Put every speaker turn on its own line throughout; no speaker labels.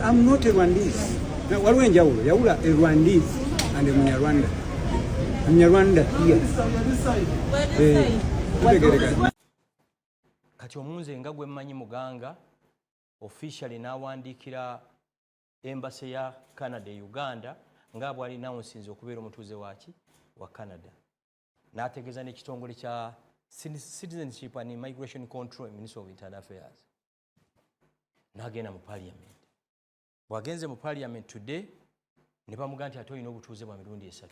I'm not a Rwandese. Waliwo enjawulo yawula a Rwandese and a Munyarwanda. Munyarwanda here.
Kati omunze nga gwe mmanyi Muganga officially n'awandiikira embassy ya Canada e Uganda nga bwali announcing okubeera omutuuze wa Canada. N'ategeeza n'ekitongole kya Citizenship and Immigration Control Ministry of Internal Affairs. N'agenda mu Parliament. Bw'agenze mu Parliament today ne bamugamba nti ate olina obutuuze bwa mirundi 3,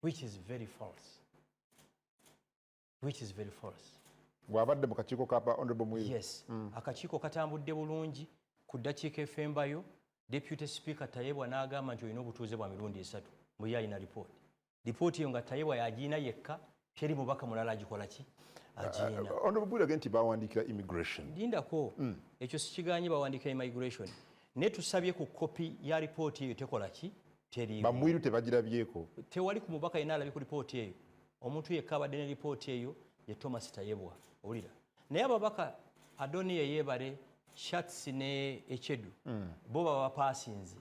which is very false.
Bw'abadde mu kakiiko ka Honorable Mwiru.
Yes. Akakiiko katambudde bulungi ku ddakiika efembayo Deputy Speaker Tayebwa n'agamba nti olina obutuuze bwa mirundi 3 mu ye alina lipooti. Lipooti eyo nga Tayebwa yagiina yekka teri mubaka mulala agikola ki? Agiina.
Honorable Mwiru agenti bawandiikira immigration.
Lindako. Ekyo sikiganye bawandiikira immigration. Ne tusabye ku kopi ya lipooti eyo tekola ki? Teri.
Ba Mwiru tebagirabyeko.
Tewali ku mubaka yenna alabye ku lipooti eyo. Omuntu yekka abadde ne lipooti eyo ye Thomas Tayebwa. Olira. Naye ababaka Adoni Yebale, Shatsi ne Echedu. Bo baba passinze.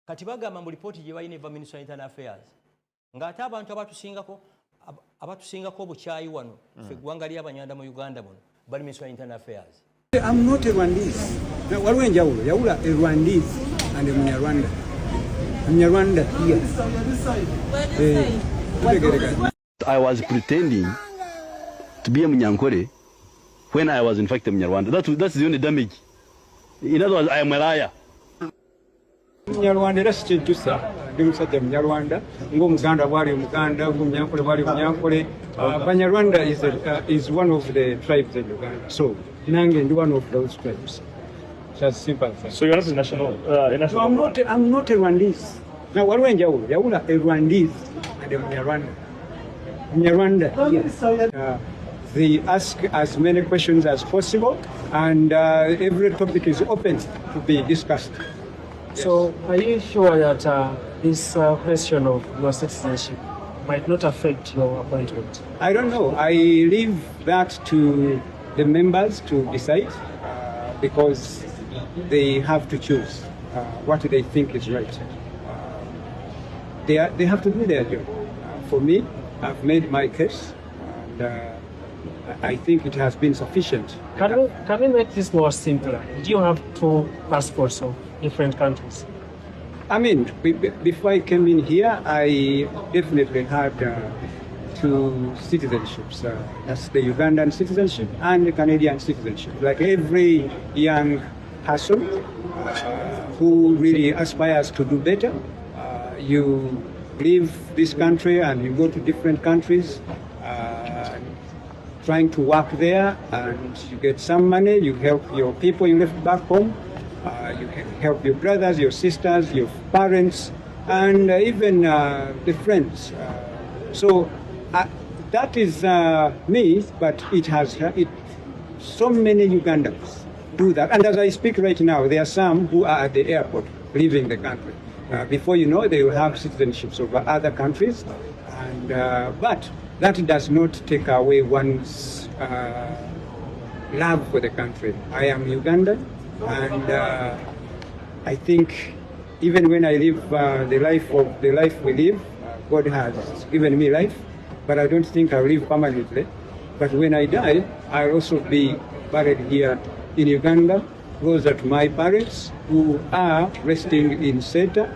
Kati bagamba mu lipooti gye bayina eva Ministry of Internal Affairs. Ng'ate abantu abatusingako obukyayi wano ffe eggwanga ly'Abanyanda mu Uganda muno bali Ministry of Internal Affairs.
I'm not a Rwandese. Waliwo enjawulo yawula a Rwandese and a Munyarwanda. Munyarwanda here.
I was pretending to be a Munyankore when I was in fact a Munyarwanda. That's the only damage. In other words, I am a liar.
Munyarwanda era si kyejjusa ndi musajja Munyarwanda ng'Omuganda bwali Omuganda ng'Omunyankole bwali Munyankole. Banyarwanda is one of the tribes in Uganda, so nange ndi one of those tribes. Just simple.
So you're not a national?
No, I'm not a Rwandese. Now waliwo enjawulo yawula a Rwandese and a Munyarwanda. Munyarwanda here. They ask as many questions as possible, and every topic is open to be discussed.
So, are you sure that this question of your citizenship might not affect your appointment?
I don't know. I leave that to the members to decide because they have to choose what they think is right. They have to do their job. For me, I've made my case, and I think it has been sufficient.
Can we make this more simpler? Do you have 2 passports of different countries?
I mean, before I came in here, I definitely had 2 citizenships. That's the Ugandan citizenship and the Canadian citizenship. Like every young person who really aspires to do better, you leave this country and you go to different countries, trying to work there, and you get some money, you help your people you left back home, you can help your brothers, your sisters, your parents, and even the friends. So that is me, but so many Ugandans do that. And as I speak right now, there are some who are at the airport leaving the country. Before you know, they will have citizenships over other countries, and but that does not take away one's love for the country. I am Ugandan, and I think even when I live the life we live, God has given me life, but I don't think I'll live permanently. But when I die, I'll also be buried here in Uganda, closer to my parents who are resting in Seta,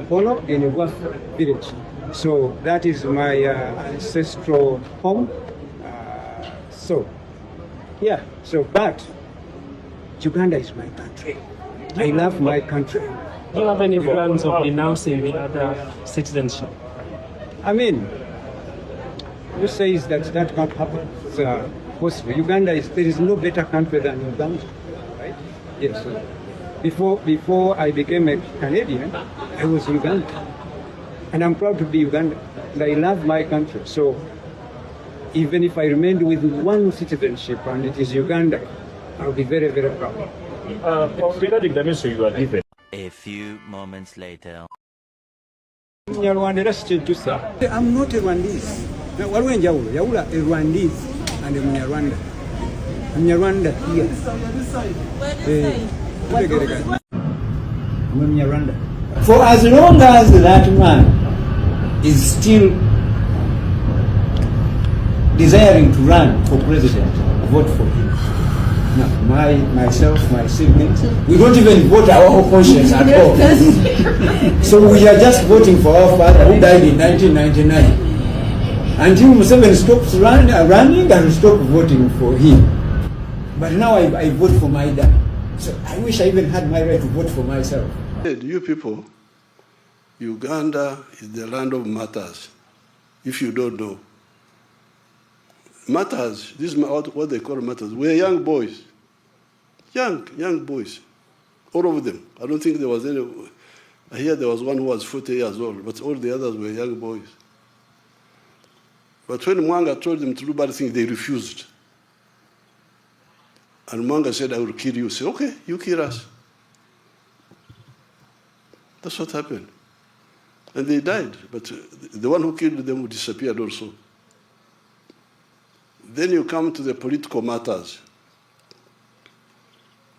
Polo, in Waf village. So that is my ancestral home. But Uganda is my country. I love my country.
Do you have any plans of renouncing the other citizenship?
I mean, who says that can't happen? It's Uganda there is no better country than Uganda, right? Yes. Before I became a Canadian, I was Ugandan. And I'm proud to be Ugandan. And I love my country. So even if I remained with one citizenship and it is Uganda, I'll be very, very proud.
Regarding the ministry you are given.
A few moments later.
I'm not a Rwandese. Waliwo enjawulo yawula a Rwandese and a Munyarwanda. Munyarwanda here. I'm a Rwandan. For as long as that man is still desiring to run for president, vote for him. Now, myself, my siblings, we don't even vote our own conscience at all. So we are just voting for our father who died in 1999. Until Museveni stops running and stop voting for him. But now I vote for my dad. So I wish I even had my right to vote for myself.
You people, Uganda is the land of martyrs. If you don't know. Martyrs, this is what they call martyrs. We're young boys. Young boys. All of them. I don't think there was any. I hear there was one who was 40 years old, but all the others were young boys. But when Muganga told them to do bad things, they refused. And Muganga said, I will kill you. Say, okay, you kill us. That's what happened. And they died, but the one who killed them disappeared also. Then you come to the political matters.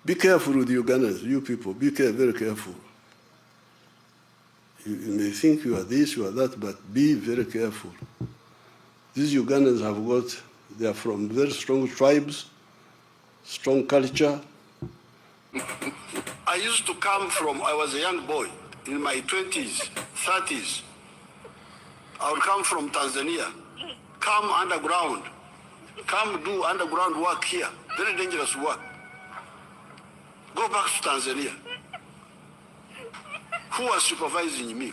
Be careful with the Ugandans, you people. Be very careful. You may think you are this, you are that, but be very careful. These Ugandans they are from very strong tribes, strong culture. I used to come I was a young boy, in my 20s, 30s. I would come from Tanzania, come underground, come do underground work here, very dangerous work. Go back to Tanzania. Who was supervising me?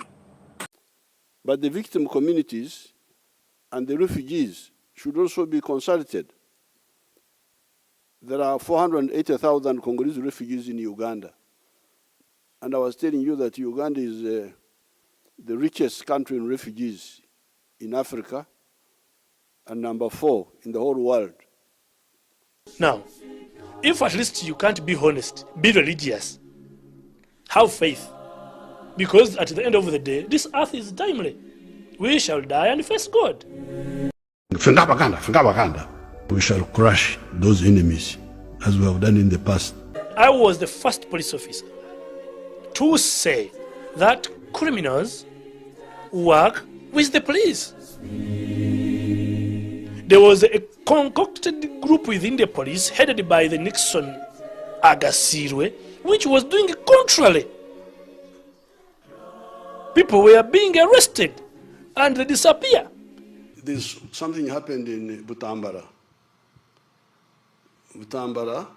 But the victim communities and the refugees should also be consulted. There are 480,000 Congolese refugees in Uganda. And I was telling you that Uganda is the richest country in refugees in Africa and number 4 in the whole world.
Now, if at least you can't be honest, be religious, have faith, because at the end of the day, this earth is timely. We shall die and face God.
We shall crush those enemies as we have done in the past.
I was the first police officer to say that criminals work with the police. There was a concocted group within the police headed by the Nixon Agasirwe, which was doing contrary. People were being arrested and they disappear.
There's something happened in Butambara. Butambara,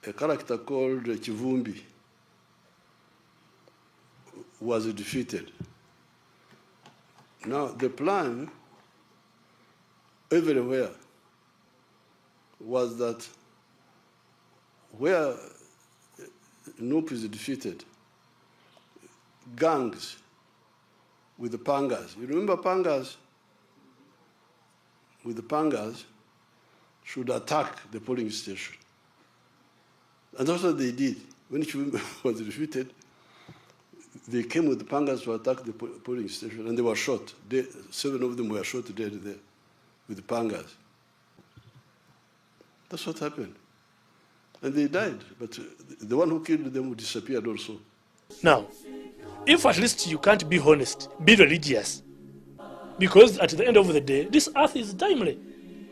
a character called Chivumbi was defeated. Now the plan everywhere was that where Nup is defeated, gangs with the pangas. You remember pangas? With the pangas should attack the polling station. And that's what they did. When Chivumbi was defeated, they came with the pangas to attack the polling station, and they were shot. 7 of them were shot dead there with the pangas. That's what happened. And they died, but the one who killed them disappeared also.
Now, if at least you can't be honest, be religious, because at the end of the day, this earth is timely.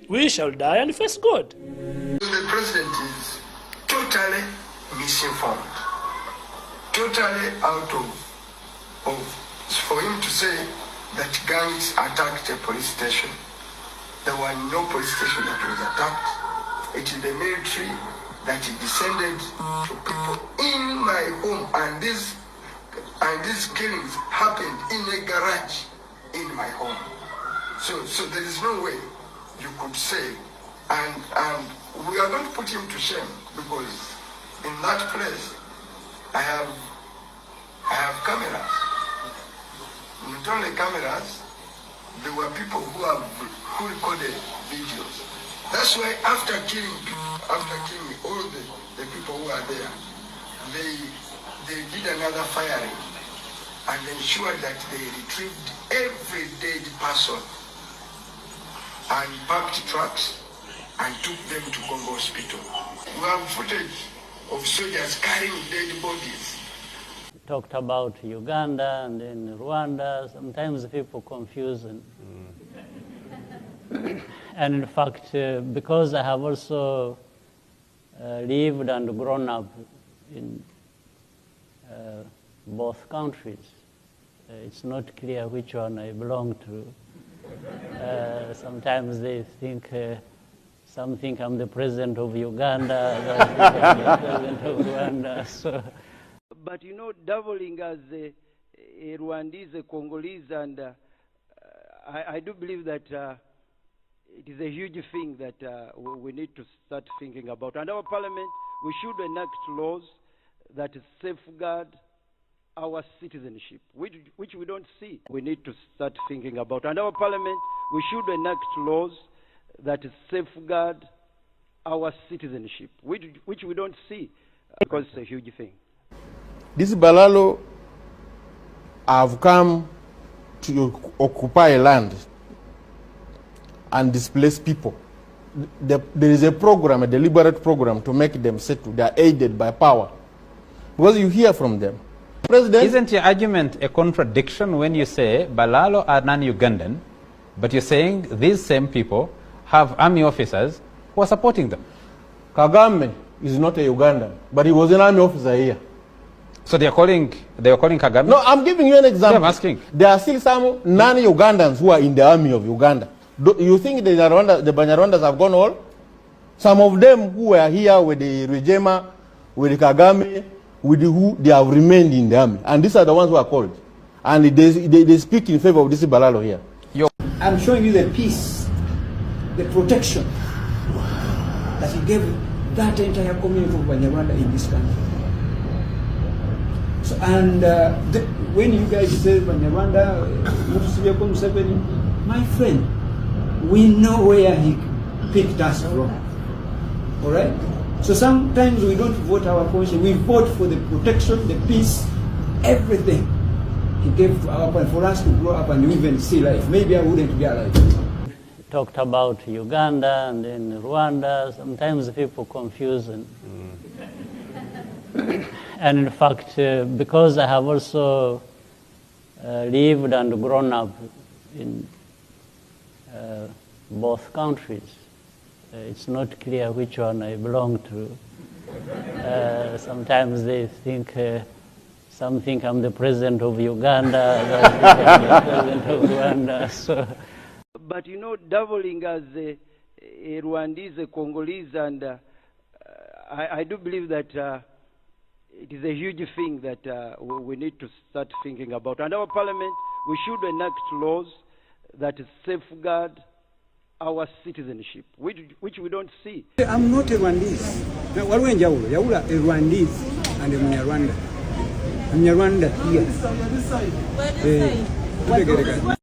We shall die and face God.
The president is totally misinformed, totally out of for him to say that gangs attacked a police station. There were no police station that was attacked. It is the military that descended to people in my home, and these killings happened in a garage in my home. So there is no way you could say, and we are going to put him to shame, because in that place I have cameras. Not only cameras, there were people who recorded videos. That's why after killing all the people who are there, they did another firing and ensured that they retrieved every dead person and parked trucks and took them to Congo Hospital. We have footage of soldiers carrying dead bodies
talked about Uganda and then Rwanda. Sometimes people confuse. And in fact, because I have also lived and grown up in both countries, it's not clear which one I belong to. Sometimes they think, some think I'm the president of Uganda, others think I'm the president of Rwanda. So.
But you know, doubling as a Rwandese, a Congolese, and I do believe that it is a huge thing that we need to start thinking about. And our parliament, we should enact laws that safeguard our citizenship, which we don't see. We need to start thinking about. And our parliament, we should enact laws that safeguard our citizenship, which we don't see, because it's a huge thing.
These Balalo have come to occupy land and displace people. There is a program, a deliberate program to make them settle. They are aided by power. Because you hear from them. President,
isn't your argument a contradiction when you say Balalo are non-Ugandan, but you're saying these same people have army officers who are supporting them?
Kagame is not a Ugandan, but he was an army officer here.
So they were calling Kagame?
No, I'm giving you an example.
I'm asking.
There are still some non-Ugandans who are in the army of Uganda. Do you think the Banyarwandas have gone all? Some of them who were here with the Rejema, with the Kagame, with the who, they have remained in the army. And these are the ones who are called. And they speak in favor of this Balalo here.
I'm showing you the peace, the protection that he gave that entire community of Banyarwanda in this country. So, and when you guys say Banyarwanda, Museveni, my friend, we know where he picked us from. All right? So sometimes we don't vote our conscience. We vote for the protection, the peace, everything he gave to our parents for us to grow up and even see life. Maybe I wouldn't be alive.
Talked about Uganda and then Rwanda. Sometimes people confuse. And in fact, because I have also lived and grown up in both countries, it's not clear which one I belong to. Sometimes they think, some think I'm the president of Uganda, others think I'm the president of Rwanda. So.
But you know, doubling as a Rwandese, a Congolese, and I do believe that it is a huge thing that we need to start thinking about. And our parliament, we should enact laws that safeguard our citizenship, which we don't see.
I'm not a Rwandese. Yaula a Rwandese and a Munyarwanda. Munyarwanda here.